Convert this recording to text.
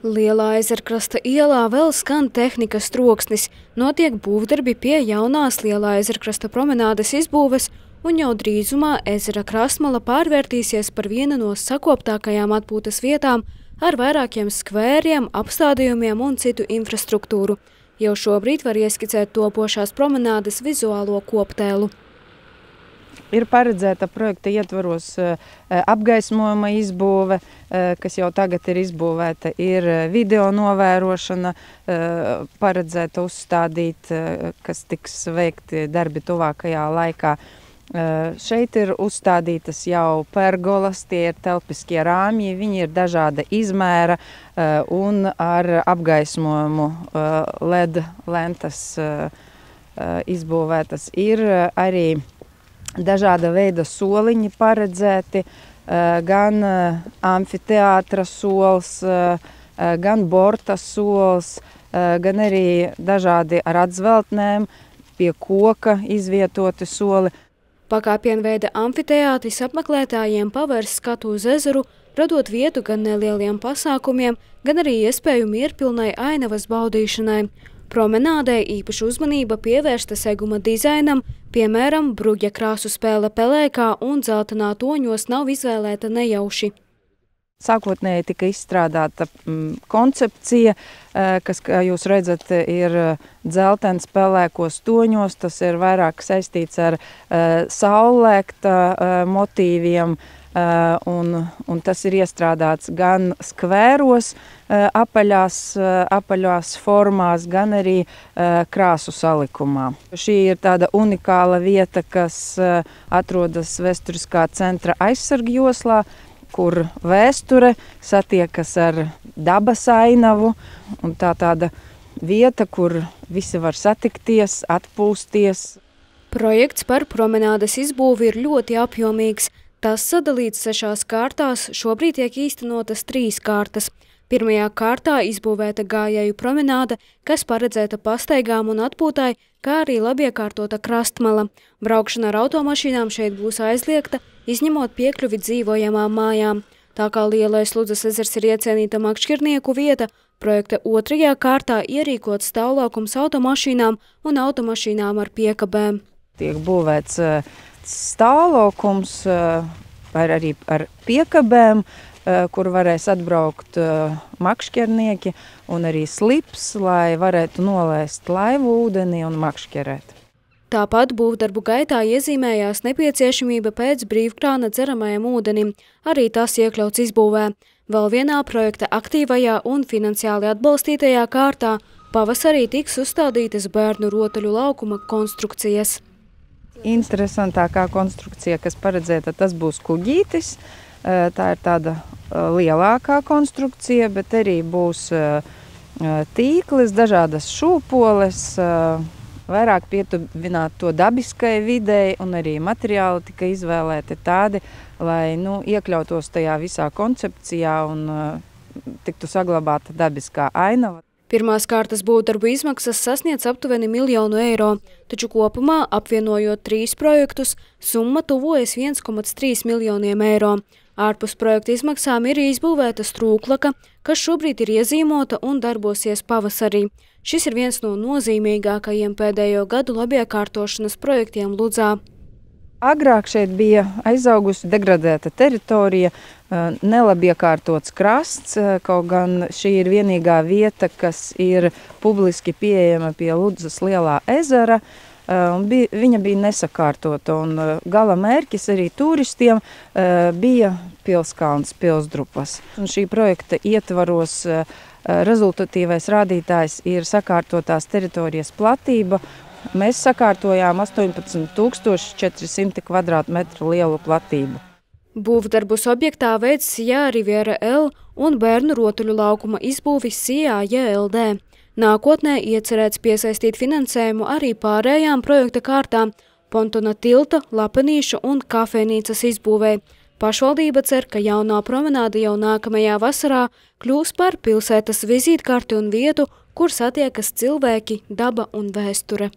Lielā Ezerkrasta ielā vēl skan tehnikas troksnis. Notiek būvdarbi pie jaunās Lielā Ezerkrasta promenādes izbūves, un jau drīzumā ezera krastmala pārvērtīsies par vienu no sakoptākajām atpūtas vietām ar vairākiem skvēriem, apstādījumiem un citu infrastruktūru. Jau šobrīd var ieskicēt topošās promenādes vizuālo koptēlu. Ir paredzēta projekta ietvaros apgaismojuma izbūve, kas jau tagad ir izbūvēta, ir video novērošana, paredzēta uzstādīt, kas tiks veikti darbi tuvākajā laikā. Šeit ir uzstādītas jau pergolas, tie ir telpiskie rāmji, viņi ir dažāda izmēra un ar apgaismojumu LED lentas izbūvētas. Ir arī dažāda veida soliņi paredzēti, gan amfiteātra sols, gan borta sols, gan arī dažādi ar atzveltnēm pie koka izvietoti soli. Pakāpienveida amfiteātris apmeklētājiem pavērs skatu uz ezeru, radot vietu gan nelieliem pasākumiem, gan arī iespēju mierpilnai ainavas baudīšanai. Promenādē īpaša uzmanība pievērsta seguma dizainam, piemēram, bruģa krāsu spēle pelēkā un dzeltenā toņos nav izvēlēta nejauši. Sākotnēji tika izstrādāta koncepcija, kas, kā jūs redzat, ir dzeltens pelēkos toņos. Tas ir vairāk saistīts ar saulēkta motīviem, un tas ir iestrādāts gan skvēros, apaļās formās, gan arī krāsu salikumā. Šī ir tāda unikāla vieta, kas atrodas Vēsturiskā centra aizsargjoslā, kur vēsture satiekas ar dabas ainavu, un tāda vieta, kur visi var satikties, atpūsties. Projekts par promenādes izbūvi ir ļoti apjomīgs. Tas sadalīts 6 kārtās, šobrīd tiek īstenotas 3 kārtas. Pirmajā kārtā izbūvēta gājēju promenāde, kas paredzēta pastaigām un atpūtai, kā arī labiekārtota krastmala. Braukšana ar automašīnām šeit būs aizliegta, izņemot piekļuvi dzīvojamām mājām. Tā kā Lielais Ludzas ezers ir iecienīta makšķernieku vieta, projekta 2. kārtā ierīkots stāvlaukums automašīnām un automašīnām ar piekabēm. Tiek būvēts stāvlaukums arī ar piekabēm, kur varēs atbraukt makšķernieki, un arī slips, lai varētu nolaist laivu ūdenī un makšķerēt. Tāpat būvdarbu gaitā iezīmējās nepieciešamība pēc brīvkrāna dzeramajam ūdenim, arī tas iekļauts izbūvē. Vēl vienā projekta aktīvajā un finansiāli atbalstītajā kārtā pavasarī tiks uzstādītas bērnu rotaļu laukuma konstrukcijas. Interesantākā konstrukcija, kas paredzēta, tas būs kuģītis. Tā ir tāda lielākā konstrukcija, bet arī būs tīklis, dažādas šūpoles, vairāk pietuvināt to dabiskai videi, un arī materiāli tika izvēlēti tādi, lai iekļautos tajā visā koncepcijā un tiktu saglabāta dabiskā ainava. Pirmās kārtas būvdarbu izmaksas sasniedz aptuveni 1 000 000 eiro, taču kopumā, apvienojot 3 projektus, summa tuvojas 1,3 miljoniem eiro. Ārpus projekta izmaksām ir izbūvēta strūklaka, kas šobrīd ir iezīmota un darbosies pavasarī. Šis ir viens no nozīmīgākajiem pēdējo gadu labiekārtošanas projektiem Ludzā. Agrāk šeit bija aizaugusi degradēta teritorija, nelabiekārtots krasts, kaut gan šī ir vienīgā vieta, kas ir publiski pieejama pie Ludzas Lielā ezera. Viņa bija nesakārtota, un gala mērķis arī turistiem bija Pilskalns, Pilsdrupas. Un šī projekta ietvaros rezultatīvais rādītājs ir sakārtotās teritorijas platība. Mēs sakārtojām 18 400 kvadrātmetru lielu platību. Būvdarbus objektā veids Sijā Riviera L un bērnu rotaļu laukuma izbūvis Sijā JLD. Nākotnē iecerēts piesaistīt finansējumu arī pārējām projekta kārtām – pontona tilta, lapenīšu un kafejnīcas izbūvē. Pašvaldība cer, ka jaunā promenāde jau nākamajā vasarā kļūs par pilsētas vizītkarti un vietu, kur satiekas cilvēki, daba un vēsture.